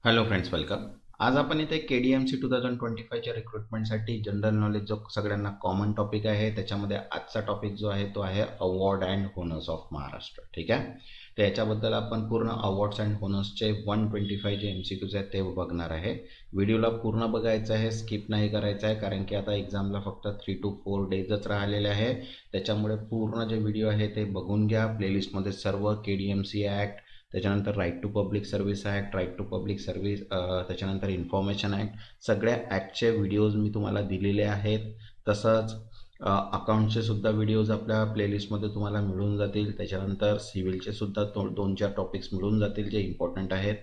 Hello friends, welcome. आज आपण इथे KDMC 2025च्या रिक्रुटमेंटसाठी जनरल नॉलेज जो सगळ्यांना कॉमन टॉपिक आहे त्याच्यामध्ये आजचा टॉपिक जो आहे तो आहे award and honours of Maharashtra. ठीक आहे, तर याच्याबद्दल आपण पूर्ण अवॉर्ड्स अँड होनर्सचे 125 जे MCQs आहेत ते बघणार आहे. व्हिडिओला पूर्ण बघायचं आहे, स्किप नाही करायचं आहे, कारण की आता एक्झामला फक्त 3 to 4 डेजच राहिलेले आहे. त्याच्यामुळे पूर्ण जे व्हिडिओ आहे ते बघून घ्या. प्लेलिस्टमध्ये सर्व KDMC ॲक्ट, त्याच्यानंतर right to public service act, right to public service, त्याच्यानंतर इन्फॉर्मेशन ॲक्ट, सगळ्या ॲक्टचे व्हिडिओज मी तुम्हाला दिलेले आहेत. तसंच अकाउंटचे सुद्धा व्हिडिओज आपल्या प्लेलिस्टमध्ये तुम्हाला मिळून जातील. त्याच्यानंतर सिव्हिलचे सुद्धा 2-4 टॉपिक्स मिळून जातील जे इम्पॉर्टंट आहेत.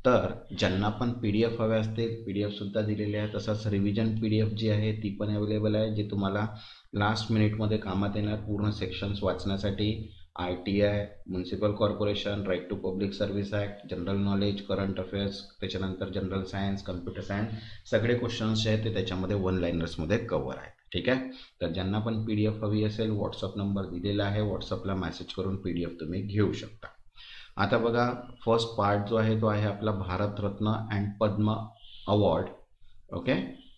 तर ज्यांना पण PDF हवे असतील, PDF सुद्धा दिलेले आहे. तसंच रिव्हिजन PDF जी आहे ती पण अवेलेबल आहे, जे तुम्हाला लास्ट मिनिटमध्ये कामात येणार. पूर्ण सेक्शन्स वाचण्यासाठी ITI, municipal corporation, right to public service act, general knowledge, current affairs, त्याच्यानंतर जनरल सायन्स, कम्प्युटर सायन्स, सगळे क्वेश्चन्स जे आहेत ते त्याच्यामध्ये 1 लाइनर्समध्ये कव्हर आहेत. ठीक आहे, तर ज्यांना पण PDF हवी असेल, व्हॉट्सअप नंबर दिलेला आहे, व्हॉट्सअपला मेसेज करून PDF तुम्ही घेऊ शकता. आता बघा, फर्स्ट पार्ट जो आहे तो आहे आपला Bharat Ratna and Padma award, okay,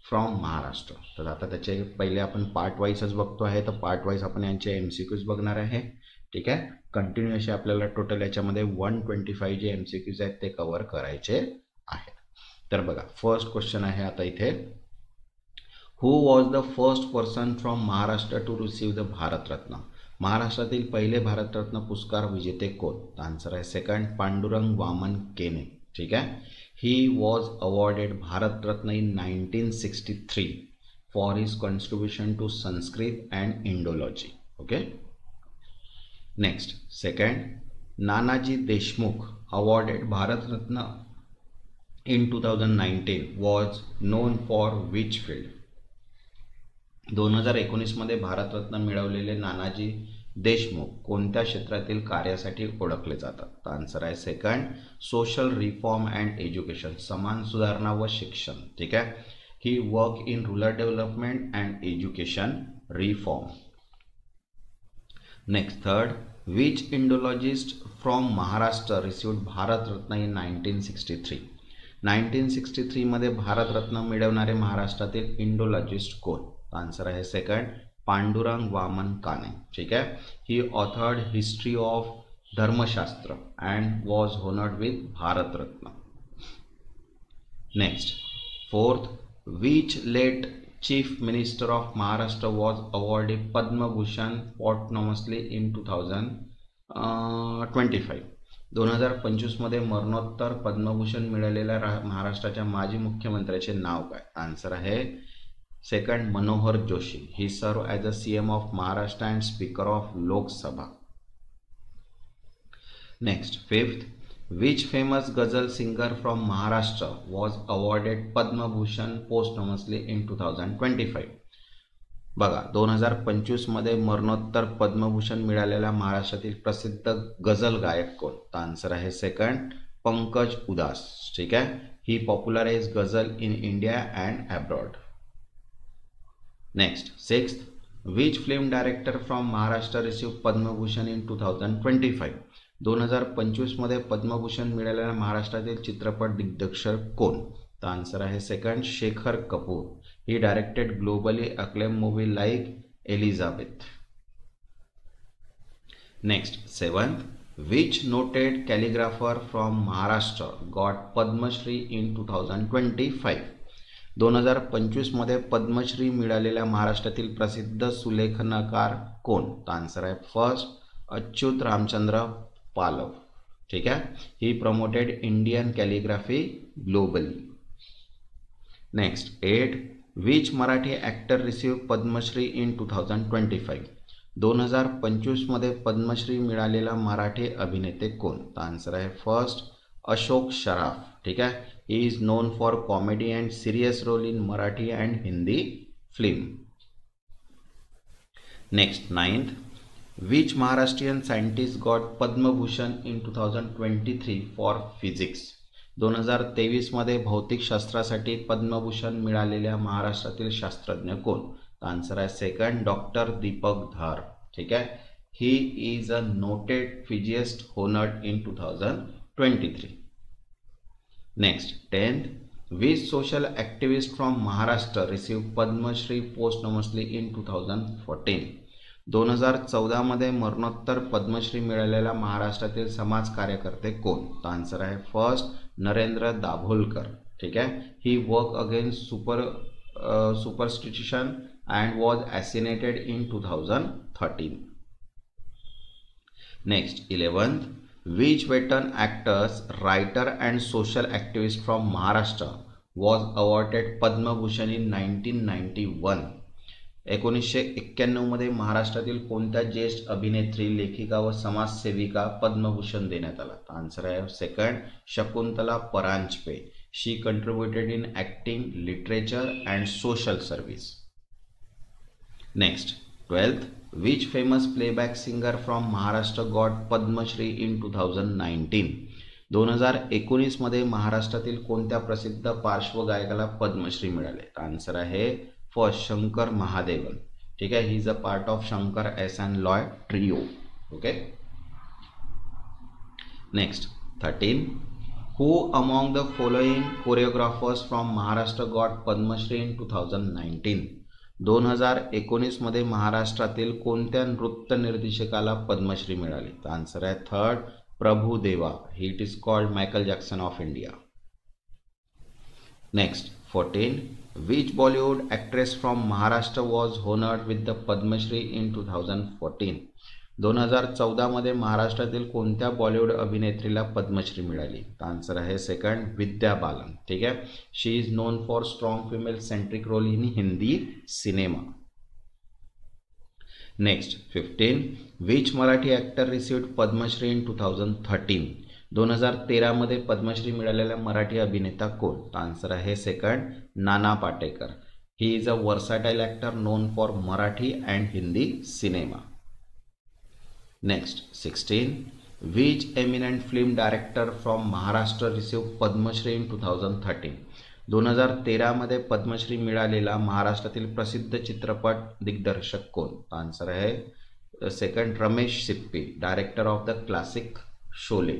from Maharashtra. तर आता त्याचे पहिले आपण पार्ट वाईजच बघतो आहे. तर पार्ट वाईज आपण यांचे MCQs बघणार आहे. ठीक आहे, कंटिन्यू असे आपल्याला टोटल याच्यामध्ये 125 जे MCQs आहेत ते कव्हर करायचे आहेत. तर बघा, फर्स्ट क्वेश्चन आहे आता इथे, who was the first person from Maharashtra to receive the Bharat Ratna. महाराष्ट्रातील पहिले भारतरत्न पुरस्कार विजेते कोण? तर आन्सर आहे सेकंड, पांडुरंग वामन केने. ठीक आहे, he was awarded Bharat Ratna in 1963 for his contribution to Sanskrit and Indology. Okay, next, second, Nanaji Deshmukh awarded Bharat Ratna in 2019 was known for which field. 2019 मध्ये भारतरत्न मिळवलेले नानाजी देशमुख कोणत्या क्षेत्रातील कार्यासाठी ओळखले जातात? तर आन्सर आहे second, social reform and education, समान सुधारणा व शिक्षण. ठीक आहे, he work in rural development and education reform. Next, third, which Indologist from Maharashtra received Bharat Ratna in 1963. 1963 मध्ये भारतरत्न मिळवणारे महाराष्ट्रातील इंडोलॉजिस्ट कोण? आन्सर आहे सेकंड, पांडुरंग वामन काने. ठीक आहे, he authored history of Dharmashastra and was honoured with Bharat Ratna. Next, fourth, which late Chief Minister of Maharashtra was awarded Padma Bhushan posthumously in 2025. 2025 मध्ये मरणोत्तर पद्मभूषण मिळालेल्या महाराष्ट्राच्या माजी मुख्यमंत्र्याचे नाव काय? आन्सर आहे सेकंड, मनोहर जोशी. ही सर्व as a CM of Maharashtra and speaker of Lok Sabha. Next, fifth, which famous ghazal singer from Maharashtra was awarded Padma Bhushan posthumously in 2025. बघा, 2025 मध्ये मरणोत्तर पद्मभूषण मिळालेल्या महाराष्ट्रातील प्रसिद्ध गझल गायक कोण? तर आन्सर आहे सेकंड, पंकज उदास. ठीक आहे, he popularise ghazal in India and abroad. Next, sixth, which film director from Maharashtra received Padma Bhushan in 2025. 2025 मध्ये पद्मभूषण मिळालेल्या महाराष्ट्रातील चित्रपट दिग्दर्शक कोण? तर आन्सर आहे second, Shekhar Kapur. He directed globally acclaim movie like Elizabeth. Next, seventh, which noted calligrapher from Maharashtra got Padma Shri in 2025. 2025 मध्ये पद्मश्री मिळालेल्या महाराष्ट्रातील प्रसिद्ध सुलेखनकार कोण? तर आन्सर आहे फर्स्ट, अच्युत रामचंद्र पालव. ठीक आहे, he promoted Indian calligraphy globally. Next, 8, which Marathi actor receive Padma Shri in 2025. 2025 मध्ये पद्मश्री मिळालेला मराठी अभिनेते कोण? तर आन्सर आहे फर्स्ट, अशोक सराफ. ठीक आहे, he is known for comedy and serious role in Marathi and Hindi film. Next, 9th, which Maharashtrian scientist got Padma Bhushan in 2023 for physics. 2023 मध्ये भौतिकशास्त्रासाठी पद्मभूषण मिळालेल्या महाराष्ट्रातील शास्त्रज्ञ कोण? आन्सर आहे सेकंड, डॉक्टर दीपक धार. ठीक आहे, he is a noted physicist honoured in 2023. Next 10th, which social activist from Maharashtra received Padma Shri posthumously in 2014? 2014 मध्ये मरणोत्तर पद्मश्री मिळालेला महाराष्ट्रातील समाज कार्यकर्ते कोण? तर आन्सर आहे फर्स्ट नरेंद्र दाभोलकर. ठीक आहे. He work against superstition and was assassinated in 2013. Next 11th, which veteran actors, writer and social activist from Maharashtra was awarded Padma Bhushan in 1991? 1991 मध्ये महाराष्ट्रातील कोणत्या ज्येष्ठ अभिनेत्री, लेखिका व समाजसेविका पद्मभूषण देण्यात आला? आन्सर आहे second Shakuntala Paranjpe. She contributed in acting, literature and social service. Next 12th, which famous playback singer from Maharashtra got Padma Shri in 2019? 2019 मध्ये महाराष्ट्रातील कोणत्या प्रसिद्ध पार्श्वगायकाला पद्मश्री मिळाले? आन्सर आहे फर्स्ट शंकर महादेवन. ठीक आहे. He is a part of Shankar Ehsaan and Loy trio. Okay. Next 13, who among the following choreographers from Maharashtra got Padma Shri in 2019? 2019 मध्ये महाराष्ट्रातील कोणत्या नृत्य निर्देशकाला पद्मश्री मिळाली? तर आन्सर आहे third Prabhu Deva. He it is called Michael Jackson of India. Next 14, which Bollywood actress from Maharashtra was honored with the Padma Shri in 2014? 2014 मध्ये महाराष्ट्रातील कोणत्या बॉलिवूड अभिनेत्रीला पद्मश्री मिळाली? आन्सर आहे सेकंड विद्या बालन. ठीक आहे. She is known for strong female centric role in Hindi cinema. Next 15, which Marathi actor received Padma Shri in 2013? 2013 मध्ये पद्मश्री मिळालेला मराठी अभिनेता कोण? आन्सर आहे second Nana Patekar. He is a versatile actor known for Marathi and Hindi cinema. Next 16, which eminent film director from Maharashtra received Padma Shri in 2013? 2013 मध्ये पद्मश्री मिळालेला महाराष्ट्रातील प्रसिद्ध चित्रपट दिग्दर्शक कोण? आन्सर आहे second Ramesh Sippy, director of the classic Sholay.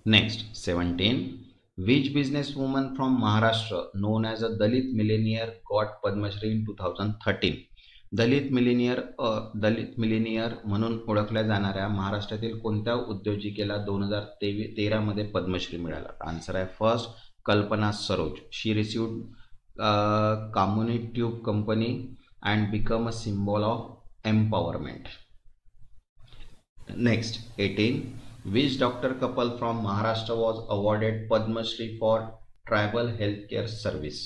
Next 17, which businesswoman from Maharashtra known as a Dalit millionaire got Padma Shri in 2013? Dalit Millionaire म्हणून ओळखल्या जाणाऱ्या महाराष्ट्रातील कोणत्या उद्योजिकेला 2013 मध्ये पद्मश्री मिळाला? आन्सर आहे first Kalpana Saroj. She received Kamani tube company and become a symbol of empowerment. Next 18, which doctor couple from Maharashtra was awarded Padma Shri for tribal health care service?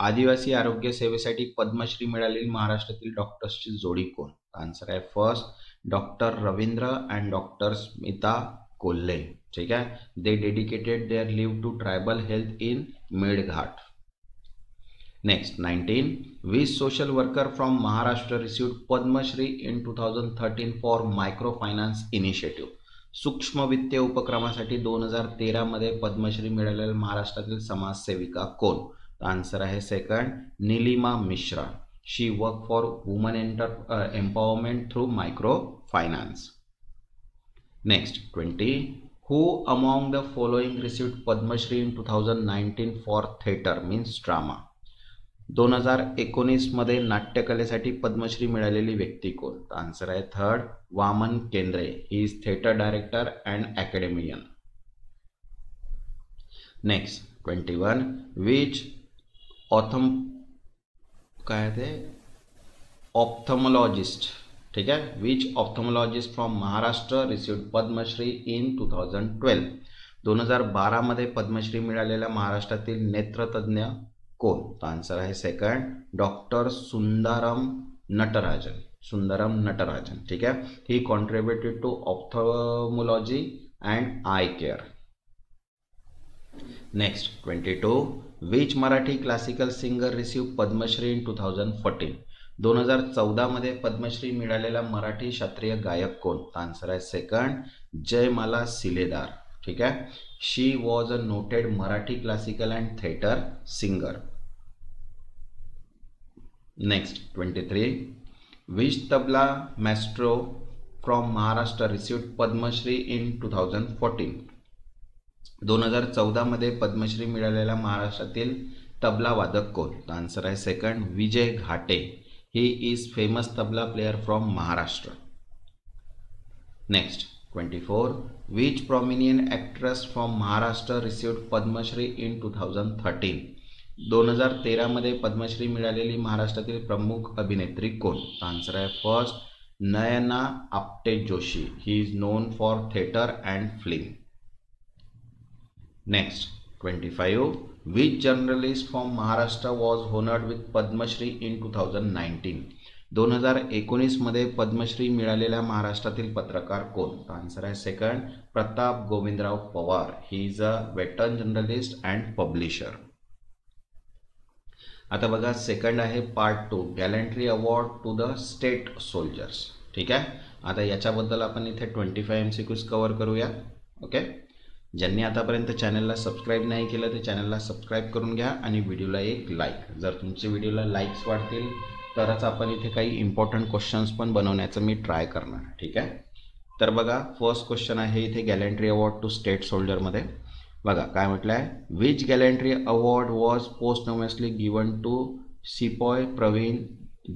आदिवासी आरोग्य सेवेसाठी पद्मश्री मिळालेली महाराष्ट्रातील डॉक्टर्सची जोडी कोण? आन्सर आहे first doctor Ravindra and doctor Smita Kolhe. ठीक आहे. They dedicated their live to tribal health in Melghat. Next 19, which social worker from Maharashtra received Padma Shri in 2013 for micro finance initiative? सूक्ष्म वित्तीय उपक्रमासाठी 2013 मध्ये पद्मश्री मिळालेल्या महाराष्ट्रातील समाजसेविका कोण? आन्सर आहे second Nilima Mishra. She work for woman empowerment through micro finance. Next 20, who among the following received Padma Shri in 2019 for theatre means drama? 2019 मध्ये नाट्यकलेसाठी पद्मश्री मिळालेली व्यक्ती कोण? आन्सर आहे third Waman Kendre. He is theatre director and academician. Next 21, which ophthalmologist. ठीक आहे. Which ophthalmologist from Maharashtra received Padma Shri in 2012? 2012 मध्ये पद्मश्री मिळालेल्या महाराष्ट्रातील नेत्रतज्ञ कोण? आन्सर आहे सेकंड डॉक्टर सुंदरम नटराजन. ठीक आहे. He contributed to ophthalmology and eye care. Next 22, which Marathi classical singer receive Padma Shri in 2014? 2014 मध्ये पद्मश्री मिळालेला मराठी शास्त्रीय गायक कोण? आन्सर आहे सेकंड जयमाला सिलेदार. ठीक आहे. She was a noted Marathi classical and theatre singer. Next 23, which tabla maestro from Maharashtra received Padma Shri in 2014? 2014 मध्ये पद्मश्री मिळालेला महाराष्ट्रातील तबला वादक कोण? तर आन्सर आहे second, Vijay Ghate. He is famous tabla player from Maharashtra. Next 24. Which prominent actress from Maharashtra received Padma Shri in 2013? 2013 मध्ये पद्मश्री मिळालेली महाराष्ट्रातील प्रमुख अभिनेत्री कोण? आन्सर आहे first, Nayana Apte Joshi. He is known for theatre and film. Next 25. Which journalist from Maharashtra was honored with Padma Shri in 2019? 2019 मध्ये पद्मश्री मिळालेल्या महाराष्ट्रातील पत्रकार कोण? आन्सर आहे second, Pratap Govindrao Pawar. He is a veteran journalist and publisher. आता बघा सेकंड आहे part 2, gallantry award to the state soldiers. ठीक आहे. आता याच्याबद्दल आपण इथे 25 MCQs कव्हर करूया. ओके. ज्यांनी आतापर्यंत चॅनलला सबस्क्राईब नाही केलं ते चॅनलला सबस्क्राईब करून घ्या आणि व्हिडिओला एक लाईक. जर तुमच्या व्हिडिओला लाईक्स वाढतील तरच आपण इथे काही इम्पॉर्टंट क्वेश्चन्स पण बनवण्याचं मी ट्राय करणार. ठीक आहे. तर बघा फर्स्ट क्वेश्चन आहे इथे गॅलंट्री अवॉर्ड टू स्टेट सोल्जरमध्ये. बघा काय म्हटलं आहे, which gallantry award was posthumously given to sepoy Praveen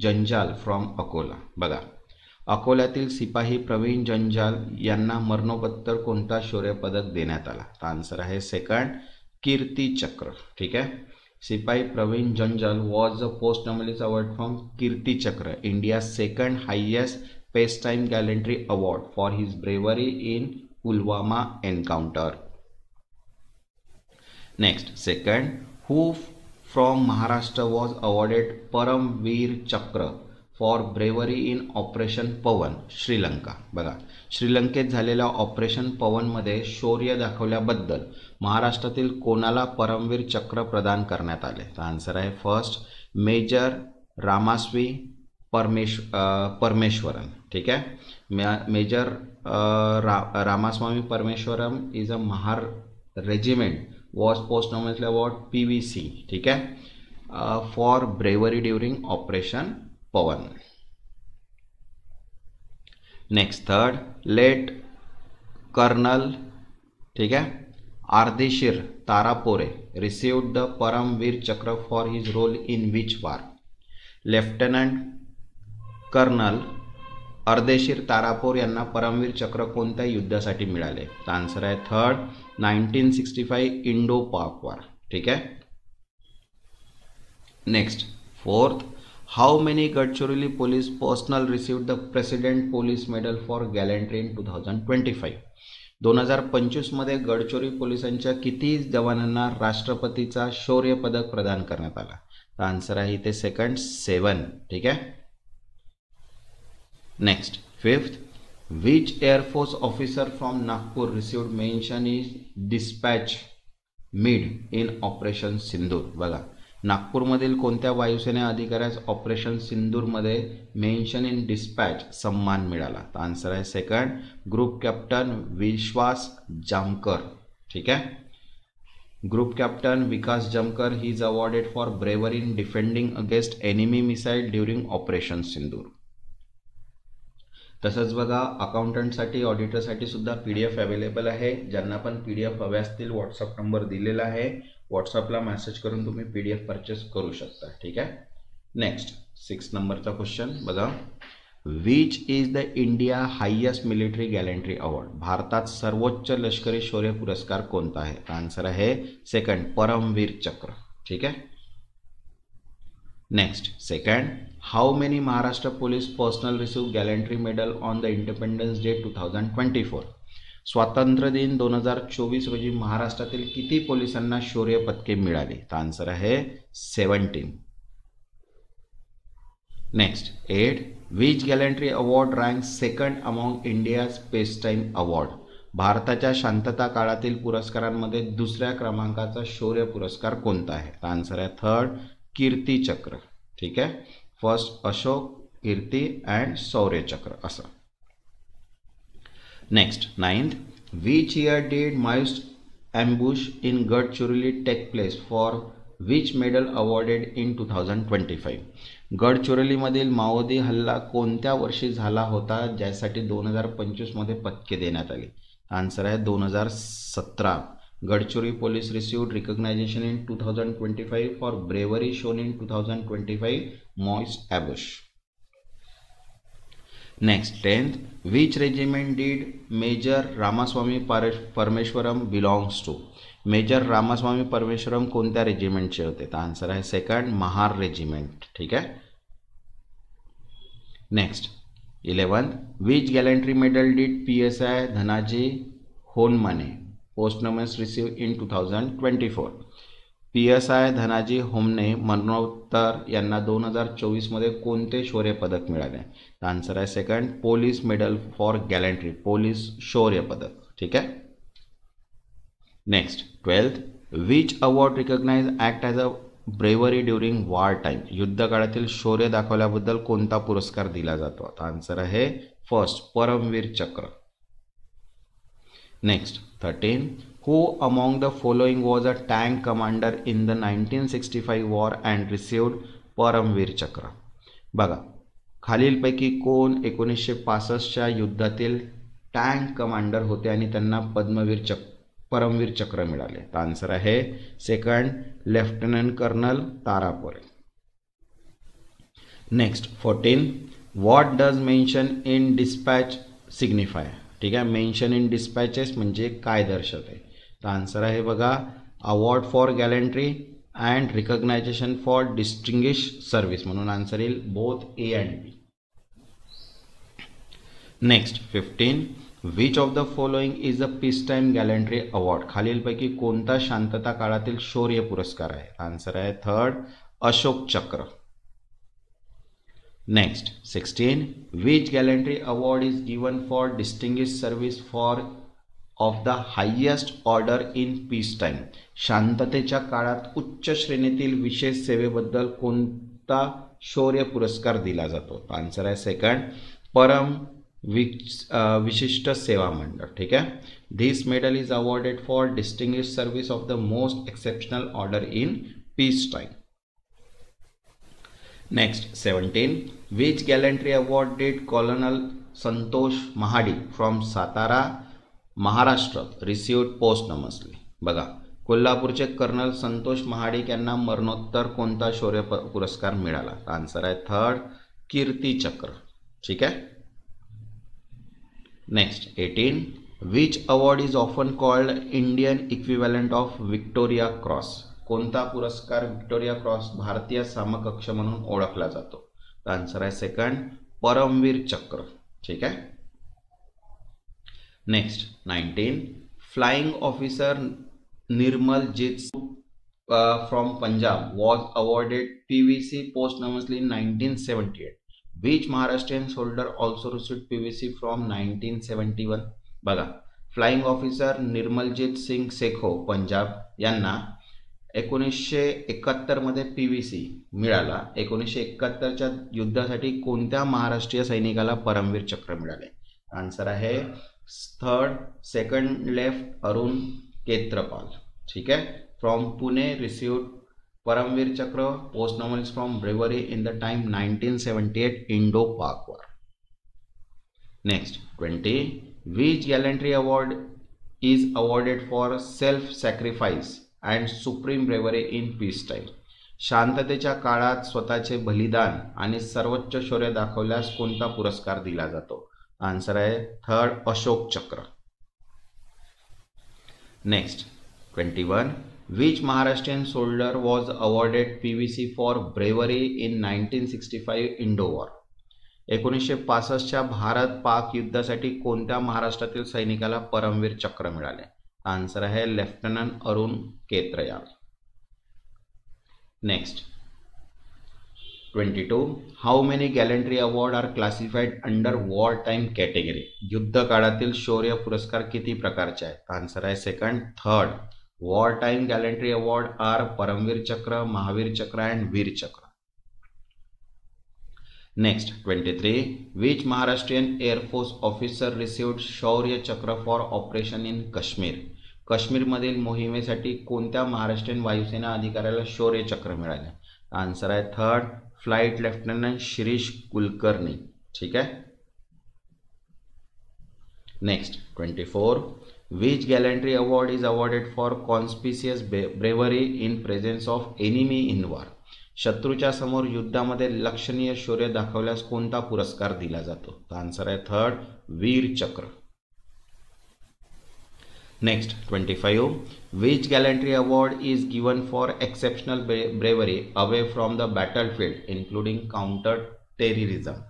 Janjal from Akola. बघा अकोल्यातील सिपाही प्रवीण जंजाल यांना मरणोत्तर कोणता शौर्य पदक देण्यात आला? तर आन्सर आहे सेकंड, कीर्ती चक्र. ठीक आहे. Sipahi Praveen Janjal was a posthumously award from Kirti Chakra, India second highest peacetime gallantry award for his bravery in Pulwama encounter. Next second, who from Maharashtra was awarded Param Vir Chakra for bravery in operation Pawan Sri Lanka. बघा श्रीलंकेत झालेल्या ऑपरेशन पवनमध्ये शौर्य दाखवल्याबद्दल महाराष्ट्रातील कोणाला परमवीर चक्र प्रदान करण्यात आले? तर आन्सर आहे फर्स्ट, मेजर रामास्वी परमेश्वरन. ठीक आहे. Major Ramaswamy Parameswaran is a Mahar regiment was posthumously award PVC. ठीक आहे, for bravery during operation Pawan. Next third, late colonel ठीक आहे Ardeshir Tarapore received the Param Vir Chakra for his role in which war? Lieutenant colonel Ardeshir Tarapore यांना परमवीर चक्र कोणत्या युद्धासाठी मिळाले? तर आन्सर आहे थर्ड, 1965 इंडो पाक वार. ठीक आहे. Next fourth, how many Gadchiroli police personal received the president police medal for gallantry in 2025? 2025 मध्ये गडचिरोली पोलिसांच्या किती जवानांना राष्ट्रपतीचा शौर्य पदक प्रदान करण्यात आला? तर आन्सर आहे इथे सेकंड, 7. ठीक आहे. Next fifth, which air force officer from Nagpur received mention is dispatch mid in operation Sindoor? बघा नागपूरमधील कोणत्या वायुसेना अधिकाऱ्यास ऑपरेशन सिंदूरमध्ये मेन्शन इन डिस्पॅच सन्मान मिळाला? तर आन्सर आहे second, group captain Vishwas Jamkar. ठीक आहे. Group captain Vikas Jamkar he is awarded for bravery in defending against enemy missile during operation Sindoor. तसंच बघा अकाउंटंटसाठी ऑडिटरसाठी सुद्धा PDF अवेलेबल आहे. ज्यांना पण PDF हवे असतील व्हॉट्सअप नंबर दिलेला आहे, व्हॉट्सअपला मेसेज करून तुम्ही PDF परचेस करू शकता. ठीक आहे. नेक्स्ट 6 नंबरचा क्वेश्चन बघा, which is the India highest military gallantry award? भारतात सर्वोच्च लष्करी शौर्य पुरस्कार कोणता आहे? आन्सर आहे सेकंड, परमवीर चक्र. ठीक आहे. Next second, how many Maharashtra police personal receive gallantry medal on the independence day 2024? स्वातंत्र्य दिन 2024 रोजी महाराष्ट्रातील किती पोलिसांना शौर्य पदके मिळाली? तर आन्सर आहे 17. Next 8, which gallantry award rank second among India's peacetime award? भारताच्या शांतता काळातील पुरस्कारांमध्ये दुसऱ्या क्रमांकाचा शौर्य पुरस्कार कोणता आहे? तर आन्सर आहे थर्ड, कीर्ती चक्र. ठीक आहे. First Ashok, Kirti and Shaurya Chakra असं. Next 9th, which year did Maoist ambush in Gadchiroli take place for which medal awarded in 2025? गडचिरोलीमधील माओवादी हल्ला कोणत्या वर्षी झाला होता ज्यासाठी 2025 मध्ये पदके देण्यात आली? आन्सर आहे 2017, Gadchuri police received recognition in 2025 for bravery shown in 2025 Moist Ambush. Next, 10th, which regiment did Major Ramaswamy Parameswaram belongs to? Major Ramaswamy Parameswaram कोणत्या रेजिमेंटचे होते? तर आन्सर आहे सेकंड, महार रेजिमेंट. ठीक आहे. Next 11th, which gallantry medal did PSI Dhanaji Honmane posthumous receive in 2024? PSI Dhanaji Honmane मरणोत्तर यांना 2024 मध्ये कोणते शौर्य पदक मिळाले? तर आन्सर आहे second, police medal for gallantry, police शौर्य पदक. ठीक आहे. Next 12th, which award recognise act as a bravery during war time? युद्ध काळातील शौर्य दाखवल्याबद्दल कोणता पुरस्कार दिला जातो? तर आन्सर आहे फर्स्ट, परमवीर चक्र. Next 13, who among the following was a tank commander in the 1965 war and received Paramvir चक्र? बघा, खालीलपैकी कोण 1965च्या युद्धातील टँक कमांडर होते आणि त्यांना परमवीर चक्र मिळाले? तर आन्सर आहे second, lieutenant colonel Tarapore. Next 14, what does mention in dispatch signify? ठीक आहे. मेन्शन इन डिस्पॅचेस म्हणजे काय दर्शवते? तर आन्सर आहे बघा, award for gallantry and recognition for distinguish service, म्हणून आन्सर येईल both A and B. Next 15, which of the following is a peace time gallantry award? खालीलपैकी कोणता शांतता काळातील शौर्य पुरस्कार आहे? आन्सर आहे थर्ड, अशोक चक्र. Next 16, which gallantry award is given for distinguish service for of the highest order in peace time? शांततेच्या काळात उच्च श्रेणीतील विशेष सेवेबद्दल कोणता शौर्य पुरस्कार दिला जातो? आन्सर आहे सेकंड, परम विशिष्ट सेवा मंडळ. ठीक आहे. This medal is awarded for distinguish service of the most exceptional order in peace time. Next 17, which gallantry award did colonel Santosh Mahadik from Satara Maharashtra received posthumously? बघा, कोल्हापूरचे कर्नल संतोष महाडिक यांना मरणोत्तर कोणता शौर्य पुरस्कार मिळाला? आन्सर आहे थर्ड, कीर्ती चक्र. ठीक आहे. Next 18, which award is often called Indian equivalent of Victoria cross? कोणता पुरस्कार विक्टोरिया क्रॉस भारतीय समकक्ष म्हणून ओळखला जातो? आन्सर आहे सेकंड, परमवीर चक्र. ठीक आहे. Next 19, flying officer Nirmaljit from Punjab was awarded PVC posthumously in 1978. Which Maharashtrian soldier also received PVC from 1971? बघा, फ्लाइंग ऑफिसर निर्मलजीत सिंग सेखो पंजाब यांना 1971 मध्ये PVC मिळाला. 1971च्या युद्धासाठी कोणत्या महाराष्ट्रीय सैनिकाला परमवीर चक्र मिळाले? आन्सर आहे थर्ड, सेकंड लेफ्ट अरुण केत्रपाल. ठीक आहे. फ्रॉम पुणे रिसीव्ड परमवीर चक्र posthumously from bravery in the time 1978 Indo-Pak War. Next 20, which gallantry award is awarded for self-sacrifice and supreme bravery in peacetime? शांततेच्या काळात स्वतःचे बलिदान आणि सर्वोच्च शौर्य दाखवल्यास कोणता पुरस्कार दिला जातो? आन्सर आहे थर्ड, अशोक चक्र. Next 21, which Maharashtrian soldier was awarded PVC for bravery in 1965 Indo War? 1965च्या Bharat Pak युद्धासाठी कोणत्या महाराष्ट्रातील सैनिकाला परमवीर चक्र मिळाले? आन्सर आहे lieutenant Arun Khetarpal. Next 22, how many gallantry award are classified under war time category? युद्ध काळातील शौर्य पुरस्कार किती प्रकारचे आहेत? आन्सर आहे second, third. War time gallantry award are Param Vir Chakra, Maha Vir Chakra and Vir Chakra. Next 23, which Maharashtrian air force officer received Shaurya Chakra for operation in Kashmir? काश्मीरमधील मोहिमेसाठी कोणत्या महाराष्ट्रीयन वायुसेना अधिकाऱ्याला शौर्य चक्र मिळाले? आन्सर आहे third, flight lieutenant Shirish Kulkarni. ठीक आहे. Next 24, which gallantry award is awarded for conspicuous bravery in presence of enemy in war. शत्रूच्या समोर युद्धामध्ये लक्षणीय शौर्य दाखवल्यास कोणता पुरस्कार दिला जातो? तर आन्सर आहे third, Vir Chakra. Next 25. Which gallantry award is given for exceptional bravery away from the battlefield including counter terrorism.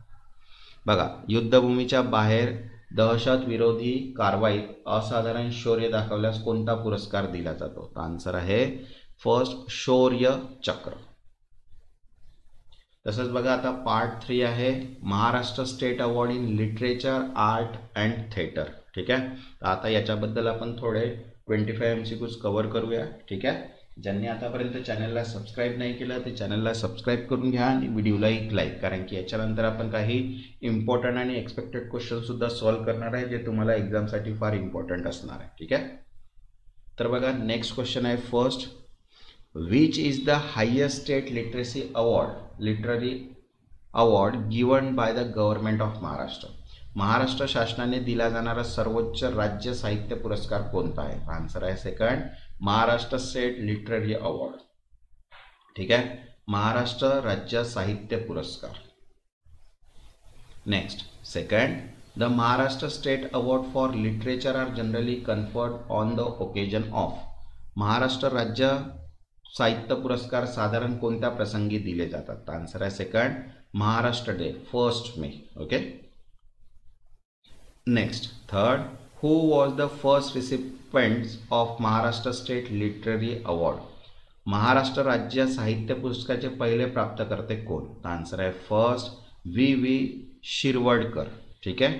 बघा, युद्धभूमीच्या बाहेर दहशत विरोधी कारवाईत असाधारण शौर्य दाखवल्यास कोणता पुरस्कार दिला जातो? तर आन्सर आहे फर्स्ट, शौर्य चक्र. तसंच बघा, आता पार्ट 3 आहे Maharashtra state award in literature, art and theatre. ठीक आहे, तर आता याच्याबद्दल आपण थोडे 25 MCQs कव्हर करूया. ठीक आहे, ज्यांनी आतापर्यंत चॅनलला सबस्क्राईब नाही केलं ते चॅनलला सबस्क्राईब करून घ्या आणि व्हिडिओला एक लाईक, कारण की याच्यानंतर आपण काही इम्पॉर्टंट आणि एक्सपेक्टेड क्वेश्चन सुद्धा सॉल्व्ह करणार आहे जे तुम्हाला एक्झामसाठी फार इम्पॉर्टंट असणार आहे. ठीक आहे, तर बघा नेक्स्ट क्वेश्चन आहे first, which is the highest state literary award given by the government of Maharashtra. Maharashtra शासनाने दिला जाणारा सर्वोच्च राज्य साहित्य पुरस्कार कोणता आहे? आन्सर आहे second, Maharashtra state literary award. ठीक आहे, महाराष्ट्र राज्य साहित्य पुरस्कार. Next second, the Maharashtra state award for literature are generally conferred on the occasion of. Maharashtra राज्य साहित्य पुरस्कार साधारण कोणत्या प्रसंगी दिले जातात? आन्सर आहे second, Maharashtra day, 1 may. Okay, next third, who was the first recipients of Maharashtra state literary award. Maharashtra राज्य साहित्य पुरस्काराचे पहिले प्राप्तकर्ते कोण? आन्सर आहे फर्स्ट, V.V. शिरवडकर. ठीक आहे,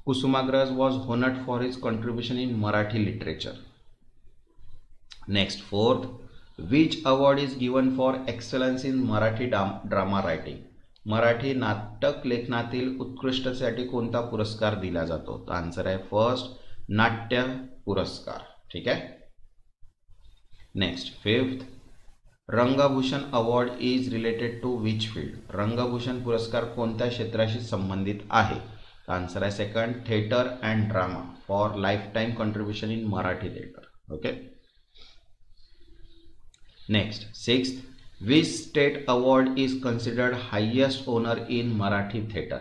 Kusumagraj was honoured for his contribution in Marathi literature. Next fourth, which award is given for excellence in Marathi drama writing. मराठी नाटक लेखनातील उत्कृष्टतेसाठी कोणता पुरस्कार दिला जातो? तर आन्सर आहे फर्स्ट, नाट्य पुरस्कार. ठीक आहे, next fifth, Rangbhushan award is related to which field. Rangbhushan पुरस्कार कोणत्या क्षेत्राशी संबंधित आहे? आन्सर आहे second, theatre and drama for life time contribution in Marathi theatre. Okay, next sixth, which state award is considered highest honour in Marathi theatre.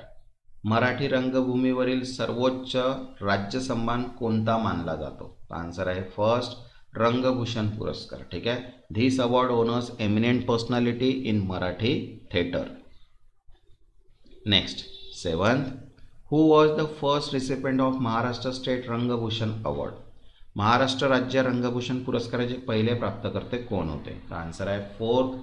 Marathi रंगभूमीवरील सर्वोच्च राज्य सन्मान कोणता मानला जातो? आन्सर आहे फर्स्ट, रंगभूषण पुरस्कार. ठीक आहे, this award honours eminent personality in Marathi theatre. Next seventh, who was the first recipient of Maharashtra state Rangbhushan award. Maharashtra राज्य रंगभूषण पुरस्काराचे पहिले प्राप्तकर्ते कोण होते? आन्सर आहे फोर्थ,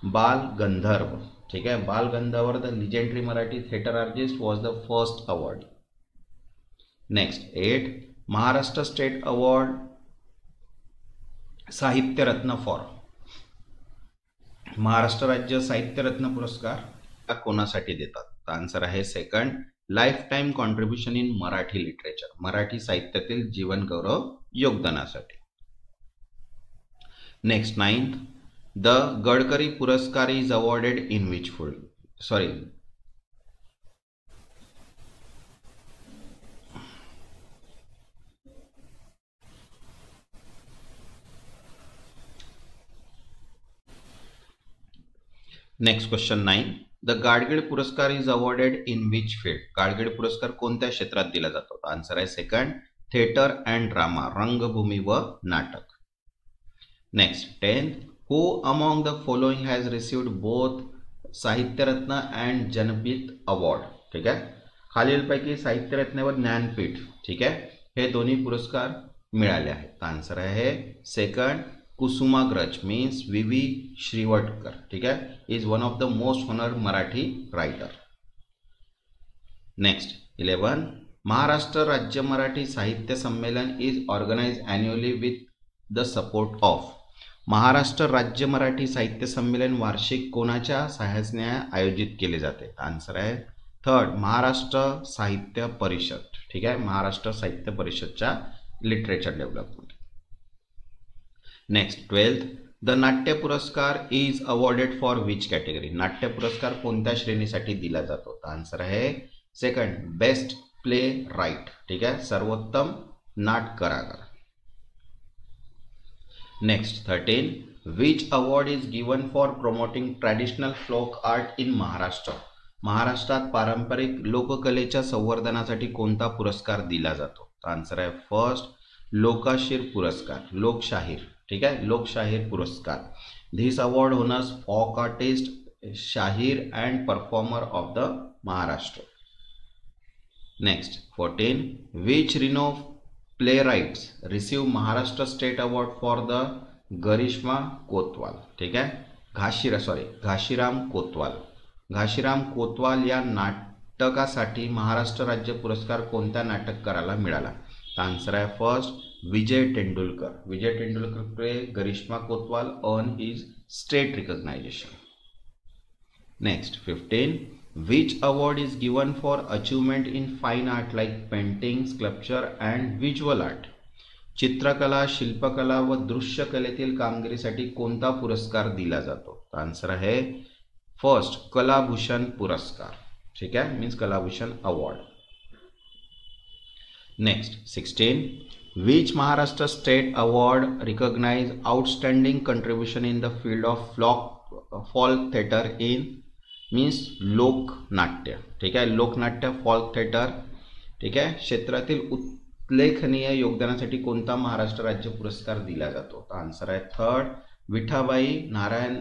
बाल गंधर्व. ठीक आहे, Bal Gandharva the legendary Marathi theatre artist was the first award. Next 8, Maharashtra state award Sahitya Ratna for. Maharashtra राज्य साहित्य रत्न पुरस्कार कोणासाठी देतात? आन्सर आहे second, life time contribution in Marathi literature, Marathi साहित्यातील जीवन गौरव योगदानासाठी. Next 9th, the Gadkari puraskar is awarded in which field. Sorry, next question 9, the Gadgil puraskar is awarded in which field. Gadgil पुरस्कार कोणत्या क्षेत्रात दिला जातो? आन्सर आहे सेकंड, थिएटर अँड ड्रामा, रंगभूमी व नाटक. Next 10th, who among the following has received both साहित्यरत्न अँड जनपीठ अवॉर्ड. ठीक आहे, खालीलपैकी साहित्यरत्न व ज्ञानपीठ, ठीक आहे, हे दोन्ही पुरस्कार मिळाले आहेत. आन्सर आहे second, Kusumagraj means V.V. Shrivadkar. ठीक आहे, is one of the most honoured Marathi writer. Next 11, Maharashtra राज्य मराठी साहित्य संमेलन is organise annually with the support of. Maharashtra राज्य मराठी साहित्य संमेलन वार्षिक कोणाच्या सहाय्याने आयोजित केले जाते? आन्सर आहे थर्ड, महाराष्ट्र साहित्य परिषद. ठीक आहे, महाराष्ट्र साहित्य परिषदच्या literature development. Next 12th, the Natya puraskar is awarded for which category. नाट्य पुरस्कार कोणत्या श्रेणीसाठी दिला जातो? आन्सर आहे सेकंड, बेस्ट प्ले राईट. ठीक आहे, सर्वोत्तम नाटकरागर. Next 13. Which award is given for promoting traditional folk art in Maharashtra. महाराष्ट्रात पारंपरिक लोककलेच्या संवर्धनासाठी कोणता पुरस्कार दिला जातो? आन्सर आहे फर्स्ट लोकशाहीर पुरस्कार, लोकशाहीर. ठीक आहे, लोकशाहीर पुरस्कार. This award honours folk artist, shahir and performer of the Maharashtra. Next 14. Which renowned playwrights receive Maharashtra state award for the Ghashiram Kotwal. ठीक आहे, घाशीराम कोतवाल. घाशीराम कोतवाल या नाटकासाठी महाराष्ट्र राज्य पुरस्कार कोणत्या नाटककाराला मिळाला? आन्सर आहे first Vijay Tendulkar. Vijay Tendulkar Ghashiram Kotwal earn his state recognition. Next 15. Which award is given for achievement in fine art like painting, sculpture and visual art. चित्रकला, शिल्पकला व दृश्यकलेतील कामगिरीसाठी कोणता पुरस्कार दिला जातो? आन्सर आहे फर्स्ट कलाभूषण पुरस्कार. ठीक आहे, means Kalabhushan award. Next 16. Which Maharashtra state award recognize outstanding contribution in the field of folk theater in means लोकनाट्य. ठीक आहे, लोकनाट्य folk theater. ठीक आहे, क्षेत्रातील उल्लेखनीय योगदानासाठी कोणता महाराष्ट्र राज्य पुरस्कार दिला जातो? आन्सर आहे थर्ड विठाबाई नारायण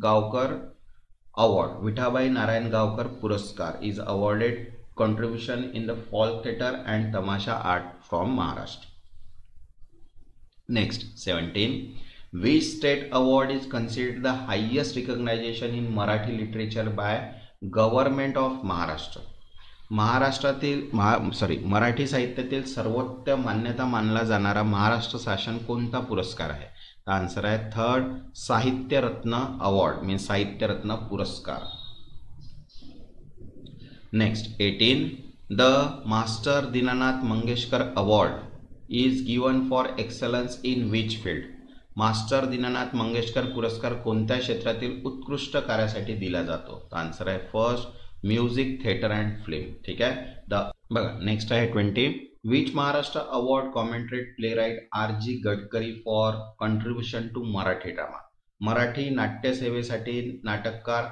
गावकर अवॉर्ड. विठाबाई नारायण गावकर पुरस्कार is awarded contribution in the folk theater and tamasha art from Maharashtra. Next 17. Which state award is considered the highest recognition in Marathi literature by Government of Maharashtra? महाराष्ट्रातील मराठी साहित्यातील सर्वोच्च मान्यता मानला जाणारा महाराष्ट्र शासन कोणता पुरस्कार आहे? आन्सर आहे थर्ड साहित्य रत्न award means Sahitya Ratna puraskar. Next 18. The master Dinanath Mangeshkar award is given for excellence in which field. Master Dinanath Mangeshkar पुरस्कार कोणत्या क्षेत्रातील उत्कृष्ट कार्यासाठी दिला जातो? आन्सर आहे first music, theatre and film. ठीक आहे, बघा नेक्स्ट आहे 20. Which Maharashtra award commemorate playwright R.G. Gadkari for contribution to Marathi drama. Marathi नाट्यसेवेसाठी नाटककार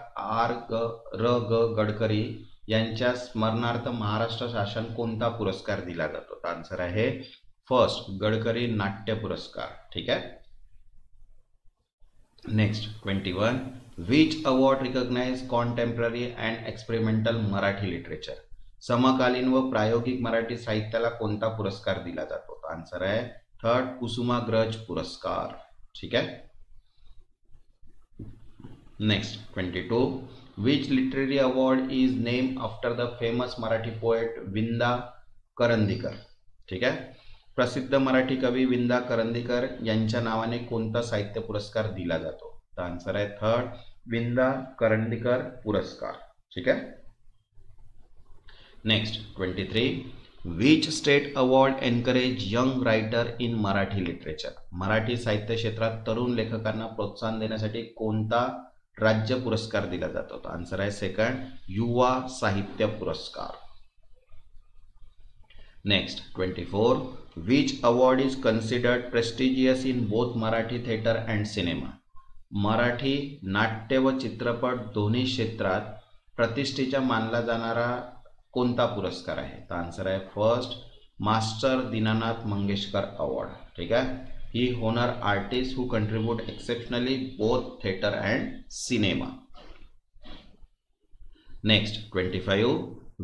R.G. गडकरी यांच्या स्मरणार्थ महाराष्ट्र शासन कोणता पुरस्कार दिला जातो? आन्सर आहे फर्स्ट गडकरी नाट्य पुरस्कार. ठीक आहे. Next 21. Which award recognise contemporary and experimental Marathi literature. समकालीन व प्रायोगिक मराठी साहित्याला कोणता पुरस्कार दिला जातो? आन्सर आहे थर्ड कुसुमाग्रज पुरस्कार. ठीक आहे. Next 22. Which literary award is named after the famous Marathi poet Vinda Karandikar. ठीक आहे, प्रसिद्ध मराठी कवी विंदा करंदीकर यांच्या नावाने कोणता साहित्य पुरस्कार दिला जातो? तर आन्सर आहे थर्ड विंदा करंदीकर पुरस्कार. ठीक आहे. Next 23. Which state award encourage young writer in Marathi literature. Marathi साहित्य क्षेत्रात तरुण लेखकांना प्रोत्साहन देण्यासाठी कोणता राज्य पुरस्कार दिला जातो? आन्सर आहे सेकंड युवा साहित्य पुरस्कार. Next 24. Which award is considered prestigious in both Marathi theatre and cinema. Marathi नाट्य व चित्रपट दोन्ही क्षेत्रात प्रतिष्ठेचा मानला जाणारा कोणता पुरस्कार आहे? तर आन्सर आहे first master Dinanath Mangeshkar award. ठीक आहे. He honor artists who contribute exceptionally both theater and cinema. Next 25.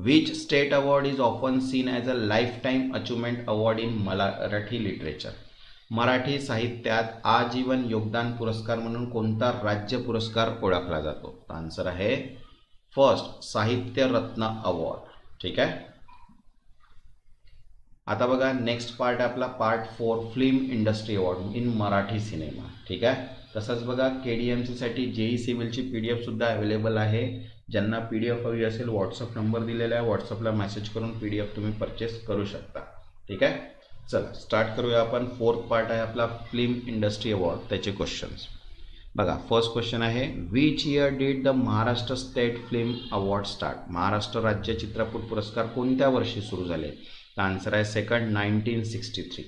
Which state award is often seen as a lifetime achievement award in Marathi literature. Marathi साहित्यात आजीवन योगदान पुरस्कार म्हणून कोणता राज्य पुरस्कार ओळखला जातो? आन्सर आहे फर्स्ट साहित्य रत्न अवॉर्ड. ठीक आहे. आता बघा नेक्स्ट पार्ट आपला part 4 film industry award in Marathi cinema. ठीक आहे. तसंच बघा KDMC साठी JEE सिव्हिलची PDF सुद्धा अवेलेबल आहे. ज्यांना PDF हवी असेल व्हॉट्सअप नंबर दिलेला आहे, व्हॉट्सअपला मेसेज करून PDF तुम्ही परचेस करू शकता. ठीक आहे. चला स्टार्ट करूया आपण. 4th पार्ट आहे आपला फिल्म इंडस्ट्री अवॉर्ड, त्याचे क्वेश्चन्स बघा. फर्स्ट क्वेश्चन आहे which year did the Maharashtra state film award start. Maharashtra राज्य चित्रपट पुरस्कार कोणत्या वर्षी सुरू झाले? तर आन्सर आहे second 1963.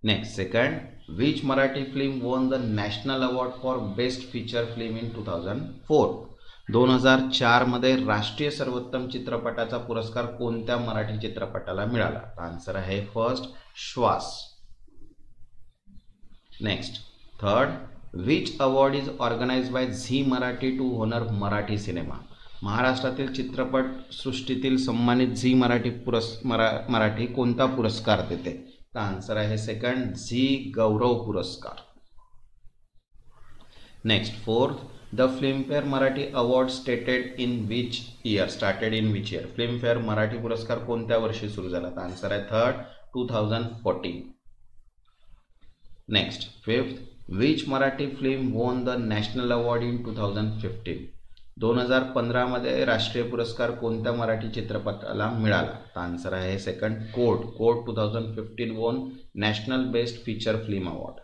Next second, which Marathi film won the national award for best feature film in 2004. 2004 मध्ये राष्ट्रीय सर्वोत्तम चित्रपटाचा पुरस्कार कोणत्या मराठी चित्रपटाला मिळाला? आन्सर आहे first Shwaas. Next third, which award is organised by Zee Marathi to honour Marathi cinema. महाराष्ट्रातील चित्रपट सृष्टीतील सन्मानित झी मराठी मराठी कोणता पुरस्कार देते? तर आन्सर आहे सेकंड झी गौरव पुरस्कार. Next fourth, the Filmfare Marathi award started in which year. Filmfare Marathi पुरस्कार कोणत्या वर्षी सुरू झाला? तर आन्सर आहे third 2014. Next fifth, which Marathi film won the national award in 2015. 2015 मध्ये राष्ट्रीय पुरस्कार कोणत्या मराठी चित्रपटाला मिळाला? तर आन्सर आहे second Court. 2015 won national best feature film award.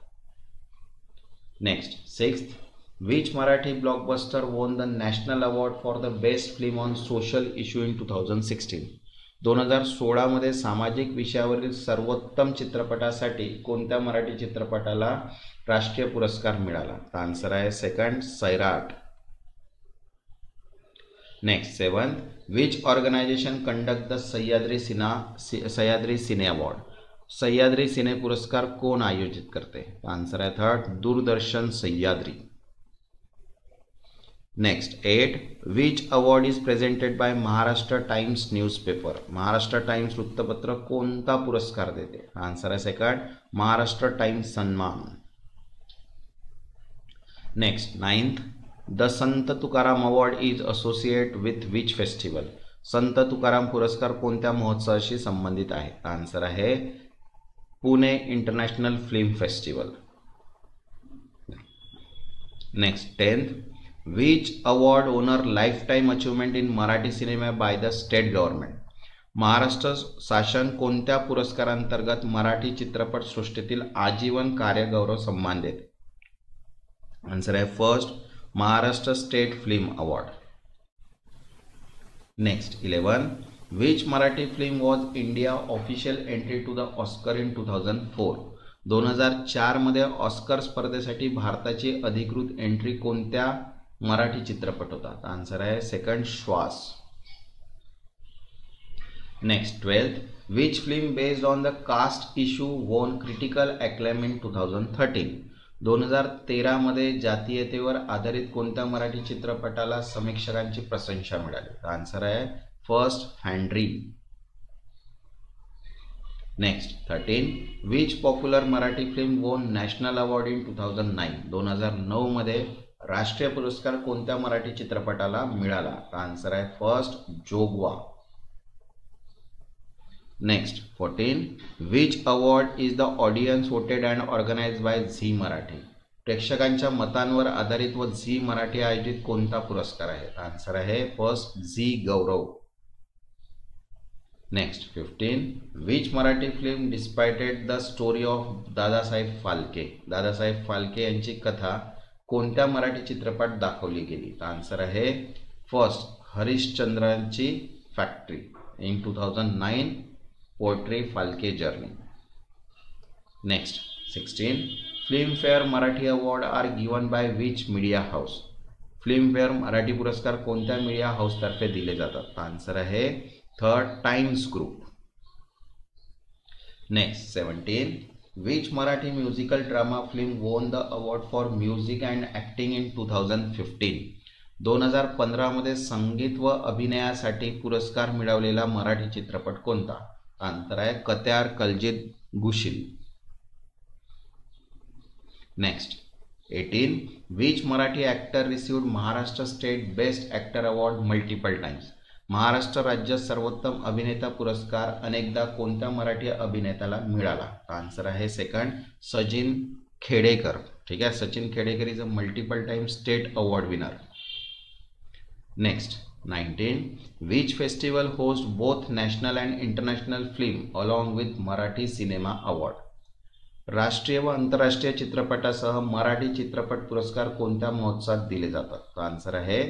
Next sixth, which Marathi blockbuster won the national award for the best film on social issue in 2016. 2016 मध्ये सामाजिक विषयावरील सर्वोत्तम चित्रपटासाठी कोणत्या मराठी चित्रपटाला राष्ट्रीय पुरस्कार मिळाला? तर आन्सर आहे second Sairat. Next seventh, which organisation conduct the Sahyadri cine award. Sahyadri cine पुरस्कार कोण आयोजित करते? आन्सर आहे third Doordarshan Sahyadri. Next eight, which award is presented by Maharashtra Times newspaper. Maharashtra Times वृत्तपत्र कोणता पुरस्कार देते? आन्सर आहे second Maharashtra Times Sanman. Next ninth, the Sant Tukaram award is associate with which festival. Sant Tukaram पुरस्कार कोणत्या महोत्सवाशी संबंधित आहे? आन्सर आहे Pune international film festival. Next tenth, which award owner life time achievement in Marathi cinema by the state government. Maharashtra शासन कोणत्या पुरस्कारांतर्गत मराठी चित्रपट सृष्टीतील आजीवन कार्यगौरव सन्मान देते? आन्सर आहे first Maharashtra state film award. Next 11, which Marathi film was India official entry to the Oscar in 2004. 2004 मध्ये Oscar स्पर्धेसाठी भारताची अधिकृत एंट्री कोणत्या मराठी चित्रपट होता? आन्सर आहे second Shwaas. Next 12th, which film based on the caste issue won critical acclaim in 2013. 2013 मध्ये जातीयतेवर आधारित कोणत्या मराठी चित्रपटाला समीक्षकांची प्रशंसा मिळाली? आन्सर आहे first Fandry. Next 13, which popular Marathi film won national award in 2009. 2009 मध्ये राष्ट्रीय पुरस्कार कोणत्या मराठी चित्रपटाला मिळाला? आन्सर आहे first Jogwa. Next 14, which award is the audience voted and organised by Zee Marathi. प्रेक्षकांच्या मतांवर आधारित व झी मराठी आयोजित कोणता पुरस्कार आहे? आन्सर आहे first Zee Gaurav. Next 15, which Marathi film depicted the story of Dadasaheb Phalke. Dadasaheb Phalke यांची कथा कोणत्या मराठी चित्रपट दाखवली गेली? आन्सर आहे फर्स्ट हरिश्चंद्रांची factory in 2009 poetry Phalke journey. Next 16, Filmfare Marathi award are given by which media house. Filmfare Marathi पुरस्कार कोणत्या मीडिया हाऊसतर्फे दिले जातात? आन्सर आहे third Times group. Next 17, which Marathi musical drama film won the award for music and acting in 2015. 2015 मध्ये संगीत व अभिनयासाठी पुरस्कार मिळवलेला मराठी चित्रपट कोणता? आन्सर आहे Katyar Kaljat Ghusli. Next 18, which Marathi actor received Maharashtra state best actor award multiple times. Maharashtra राज्य सर्वोत्तम अभिनेता पुरस्कार अनेकदा कोणत्या मराठी अभिनेत्याला मिळाला? आन्सर आहे सेकंड सचिन खेडेकर. ठीक आहे, Sachin Khedekar is a multiple time state award winner. Next 19, which festival host both national and international film along with Marathi cinema award. राष्ट्रीय व आंतरराष्ट्रीय चित्रपटासह मराठी चित्रपट पुरस्कार कोणत्या महोत्सवात दिले जातात? आन्सर आहे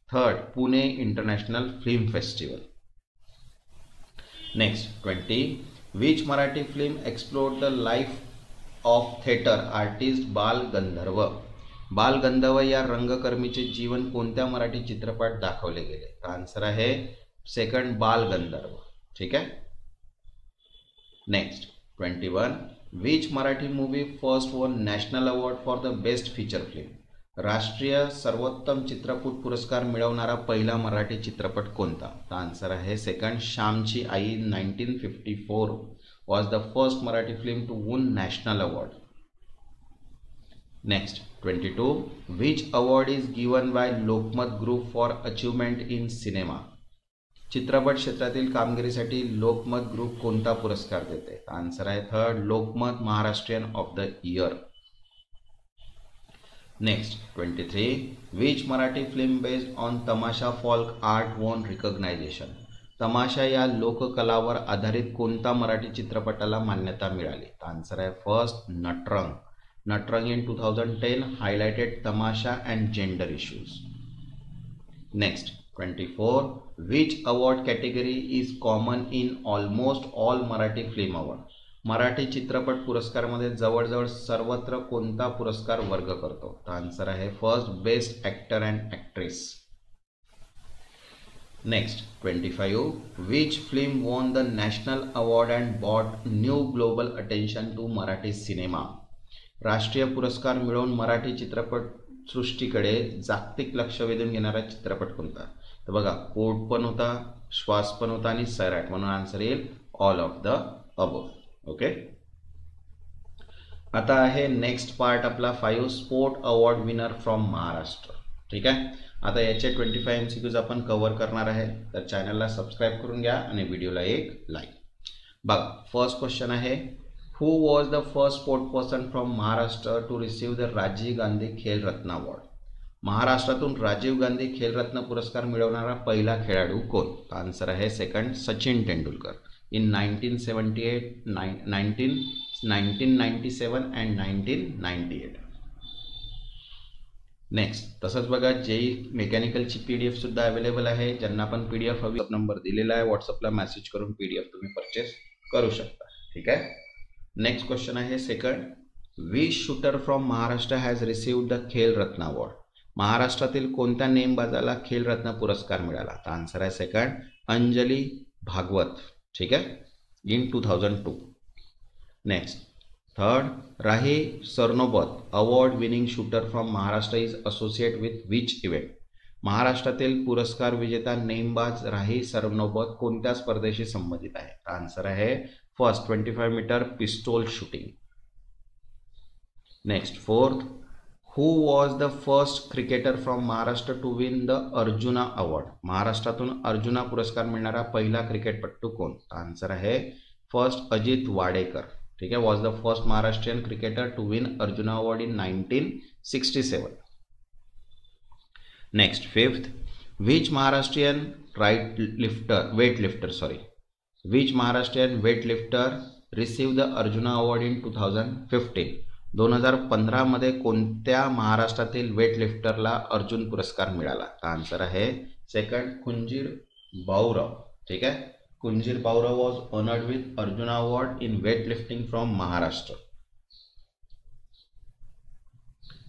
third Pune international film festival. Next 20. Which Marathi film explored the life of theatre artist बाल गंधर्व. बाल गंधर्व या रंगकर्मीचे जीवन कोणत्या मराठी चित्रपट दाखवले गेले? तर आन्सर आहे सेकंड, बाल गंधर्व. ठीक आहे. Next 21. Which Marathi movie first won national award for the best feature film. राष्ट्रीय सर्वोत्तम चित्रपट पुरस्कार मिळवणारा पहिला मराठी चित्रपट कोणता? तर आन्सर आहे सेकंड, श्यामची आई. 1954 was the first Marathi film to won national award. Next 22. Which award is given by Lokmat group for achievement in cinema. चित्रपट क्षेत्रातील कामगिरीसाठी लोकमत ग्रुप कोणता पुरस्कार देते? आन्सर आहे third, Lokmat Maharashtrian of the year. Next 23. Which Marathi film based on तमाशा फोल्क आर्ट वॉन रिकॉग्नायझेशन. तमाशा या लोककलावर आधारित कोणता मराठी चित्रपटाला मान्यता मिळाली? आन्सर आहे first, Natarang. Natarang in 2010 highlighted tamasha and gender issues. Next 24. Which award category is common in almost all Marathi film award. Marathi चित्रपट पुरस्कारामध्ये जवळजवळ सर्वत्र कोणता पुरस्कार वर्ग करतो? तर आन्सर आहे first, best actor and actress. Next 25. Which film won the national award and bought new global attention to Marathi cinema. राष्ट्रीय पुरस्कार मिळवून मराठी चित्रपट सृष्टीकडे जागतिक लक्ष वेधून घेणारा चित्रपट कोणता? तर बघा, कोट पण होता, श्वास पण होता आणि सैराट, म्हणून आन्सर येईल all of the above. Okay. आता आहे नेक्स्ट पार्ट आपला 5 sport award winner from Maharashtra. ठीक आहे. आता याचे 25 MCQs आपण कव्हर करणार आहे, तर चॅनलला सबस्क्राईब करून घ्या आणि व्हिडिओला एक लाईक. बघा, फर्स्ट क्वेश्चन आहे, Who was the first sport person from Maharashtra to receive the Rajiv Gandhi Khel Ratna award. महाराष्ट्रातून राजीव गांधी खेल रत्न पुरस्कार मिळवणारा पहिला खेळाडू कोण? आन्सर आहे second, Sachin Tendulkar. In 1978, 1997 and 1998. Next, तसंच बघा, जेई मेकॅनिकलची PDF सुद्धा अवेलेबल आहे. ज्यांना पण PDF हवी, नंबर दिलेला आहे, व्हॉट्सअपला मेसेज करून PDF तुम्ही परचेस करू शकता. ठीक आहे. नेक्स्ट क्वेश्चन आहे second, which shooter from Maharashtra has received the खेल रत्न अवॉर्ड. महाराष्ट्रातील कोणत्या नेमबाजाला खेल रत्न पुरस्कार मिळाला? तर आन्सर आहे सेकंड, अंजली भागवत. ठीक आहे, in 2002. Next third, Rahi Sarnobat award winning shooter from Maharashtra is associate with which event. महाराष्ट्रातील पुरस्कार विजेता नेमबाज राही सरनोबत कोणत्या स्पर्धेशी संबंधित आहे? आन्सर आहे first, 25 metre pistol shooting. Next fourth, who was the first cricketer from Maharashtra to win the Arjuna award. महाराष्ट्रातून अर्जुना पुरस्कार मिळणारा पहिला क्रिकेटपटू कोण? आन्सर आहे फर्स्ट, अजित वाडेकर. ठीक आहे, was the first Maharashtrian cricketer to win Arjuna award in 1967. Next fifth, which Maharashtrian Which Maharashtrian weightlifter received the Arjuna Award in 2015. 2015 मध्ये कोणत्या महाराष्ट्रातील वेटलिफ्टरला अर्जुन पुरस्कार मिळाला? आन्सर आहे सेकंड, कुंजीर बावराव. ठीक आहे, Kunjir Bavrao was honoured with Arjuna award in weightlifting from Maharashtra.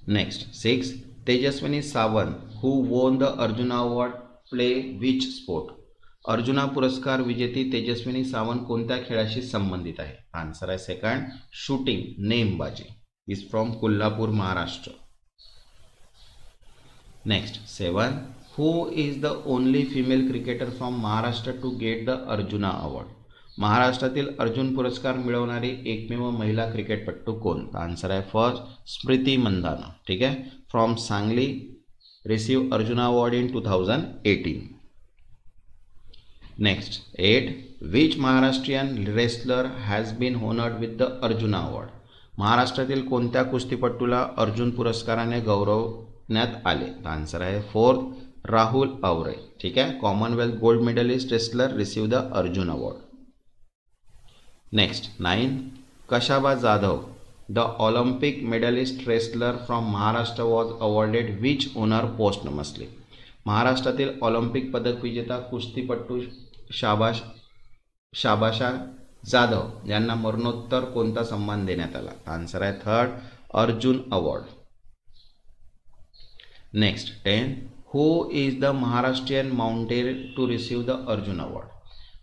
Next 6, Tejaswini Sawant who won the Arjuna award play which sport. Arjuna पुरस्कार विजेती तेजस्विनी सावंत कोणत्या खेळाशी संबंधित आहे? आन्सर आहे सेकंड, शूटिंग, नेमबाजी. Is from Kolhapur, Maharashtra. Next 7, who is the only female cricketer from Maharashtra to get the Arjuna award. महाराष्ट्रातील अर्जुन पुरस्कार मिळवणारी एकमेव महिला क्रिकेटपटू कोण? आन्सर आहे फर्स्ट, स्मृती मंदाना. ठीक आहे, from Sangli, receive Arjuna award in 2018. Next 8, which Maharashtrian wrestler has been honoured with the Arjuna award. महाराष्ट्रातील कोणत्या कुस्तीपटूला अर्जुन पुरस्काराने गौरवण्यात आले? आन्सर आहे फोर्थ, राहुल आवरे. ठीक आहे, Commonwealth gold medallist wrestler receive the Arjun award. Next 9, Khashaba Jadhav the Olympic medallist wrestler from Maharashtra was awarded which honour posthumously. महाराष्ट्रातील Olympic पदक विजेता कुस्तीपटू शाबाश शाबाशा जाधव यांना मरणोत्तर कोणता सन्मान देण्यात आला? आन्सर आहे third, Arjun award. Next 10. Who is the Maharashtrian mountain to receive the Arjun award?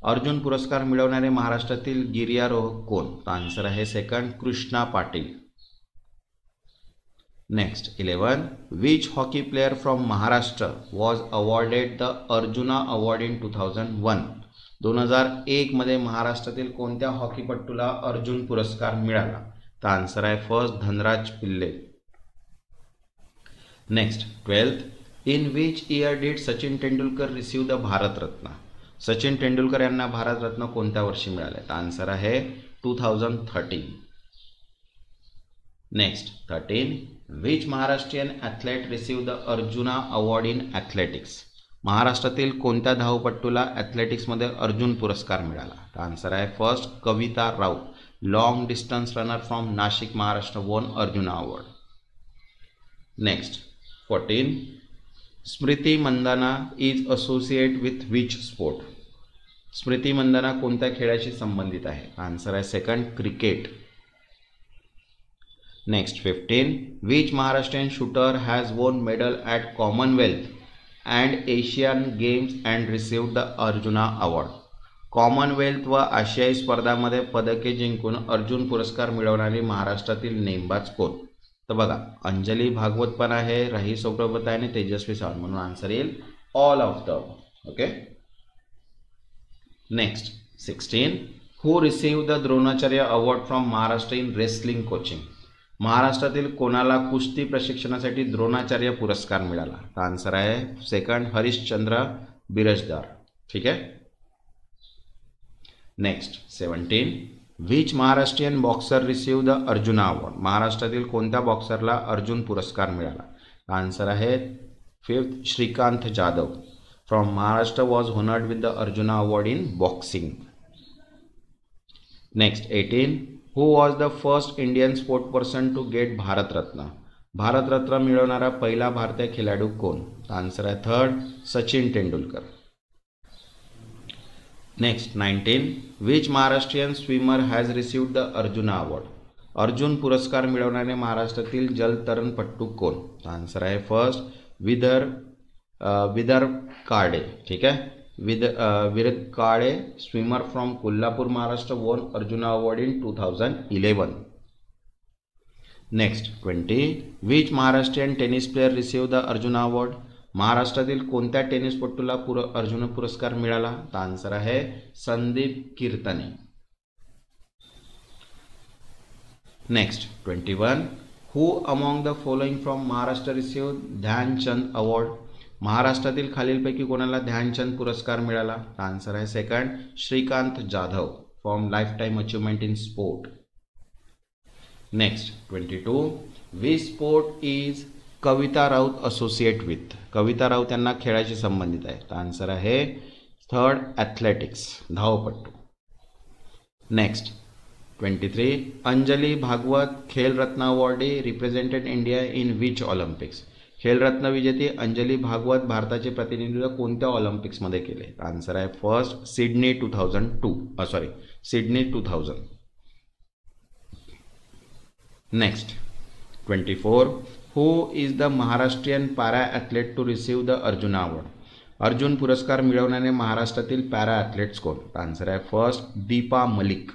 Arjun पुरस्कार मिळवणारे महाराष्ट्रातील गिर्यारोहक कोण? आन्सर आहे second, Krishna Patil. Next 11. Which hockey player from Maharashtra was awarded the Arjuna award in 2001? 2001 मध्ये महाराष्ट्रातील कोणत्या हॉकीपटूला अर्जुन पुरस्कार मिळाला? तर आन्सर आहे first, Dhanraj Pillay. Next 12th. In which year did Sachin Tendulkar receive the Bharat Ratna? Sachin Tendulkar यांना भारतरत्न कोणत्या वर्षी मिळाले? तर आन्सर आहे 2013. Next 13. Which Maharashtrian athlete receive the Arjuna award in athletics? महाराष्ट्रातील कोणत्या धावपटूला ॲथलेटिक्समध्ये अर्जुन पुरस्कार मिळाला? तर आन्सर आहे first, Kavita Raut. Long distance runner from Nashik Maharashtra won Arjuna award. Next 14. Smriti Mandhana is associate with which sport? Smriti Mandhana कोणत्या खेळाशी संबंधित आहे? आन्सर आहे second, cricket. Next 15. Which Maharashtrian shooter has won medal at Commonwealth and Asian games and receive the Arjuna award? Commonwealth व आशियाई स्पर्धांमध्ये पदके जिंकून अर्जुन पुरस्कार मिळवणारी महाराष्ट्रातील नेमबाज कोण? तर बघा, अंजली भागवत पण आहे, राही सोबत आहे आणि तेजस्वी सावंत, म्हणून आन्सर येईल all of the. Okay. Next 16. Who receive the Dronacharya award from Maharashtra in wrestling coaching? महाराष्ट्रातील कोणाला कुस्ती प्रशिक्षणासाठी द्रोणाचार्य पुरस्कार मिळाला? तर आन्सर आहे सेकंड, हरिश्चंद्र बिरजदार. ठीक आहे. Next 17. Which Maharashtrian boxer receive the Arjuna award? महाराष्ट्रातील कोणत्या बॉक्सरला अर्जुन पुरस्कार मिळाला? आन्सर आहे fifth, Shrikant Jadhav from Maharashtra was honoured with the Arjuna award in boxing. Next 18. Who was the first Indian sport person to get Bharat Ratna? Bharat Ratna मिळवणारा पहिला भारतीय खेळाडू कोण? आन्सर आहे third, Sachin Tendulkar. Next 19. Which Maharashtrian swimmer has received the Arjuna award? Arjun पुरस्कार मिळवणारे महाराष्ट्रातील जलतरणपटू कोण? आन्सर आहे फर्स्ट, विदर्भ काळे. ठीक आहे. Vidarbha Kale swimmer from Kolhapur Maharashtra won Arjuna award in 2011. Next 20. Which Maharashtrian tennis player receive the Arjuna award? महाराष्ट्रातील कोणत्या टेनिसपटूला अर्जुन पुरस्कार मिळाला? तर आन्सर आहे Sandeep Kirtane. Next 21. Who among the following from Maharashtra receive Dhyan Chand award? महाराष्ट्रातील खालीलपैकी कोणाला ध्यानचंद पुरस्कार मिळाला? आन्सर आहे second, Shrikant Jadhav from life time achievement in sport. Next 22. Which sport is Kavita Raut associate with? Kavita Raut यांना खेळाशी संबंधित आहे. तर आन्सर आहे थर्ड, ॲथलेटिक्स, धावपट्टू. Next 23. Anjali Bhagwat Khel Ratna award represented India in which Olympics? Khel Ratna विजेती अंजली भागवत भारताचे प्रतिनिधित्व कोणत्या ऑलिम्पिक्समध्ये केले? आन्सर आहे first, Sydney 2000. Next 24. Who is the Maharashtrian para athlete to receive the Arjuna award? Arjun पुरस्कार मिळवणारे महाराष्ट्रातील पॅरा ॲथलेट्स कोण? आन्सर आहे first, Deepa Malik.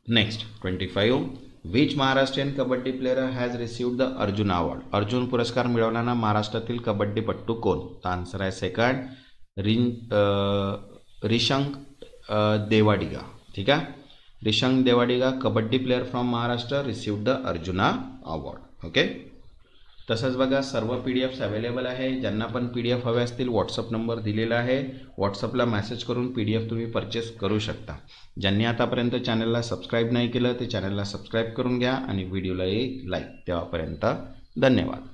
Next 25. Which Maharashtrian kabaddi player has received the Arjuna award? Arjun पुरस्कार मिळवणारा महाराष्ट्रातील कबड्डीपट्टू कोण? आन्सर आहे सेकंड, रिशंक देवाडिगा. ठीक आहे. Rishank Devadiga kabaddi player from Maharashtra received the Arjuna award. Okay. तसंच बघा, सर्व PDFs अवेलेबल आहे. ज्यांना पण PDF हवे असतील व्हॉट्सअप नंबर दिलेला आहे, व्हॉट्सअपला मेसेज करून PDF तुम्ही परचेस करू शकता. ज्यांनी आतापर्यंत चॅनलला सबस्क्राईब नाही केलं ते चॅनलला सबस्क्राईब करून घ्या आणि व्हिडिओला एक लाईक. तेव्हापर्यंत धन्यवाद.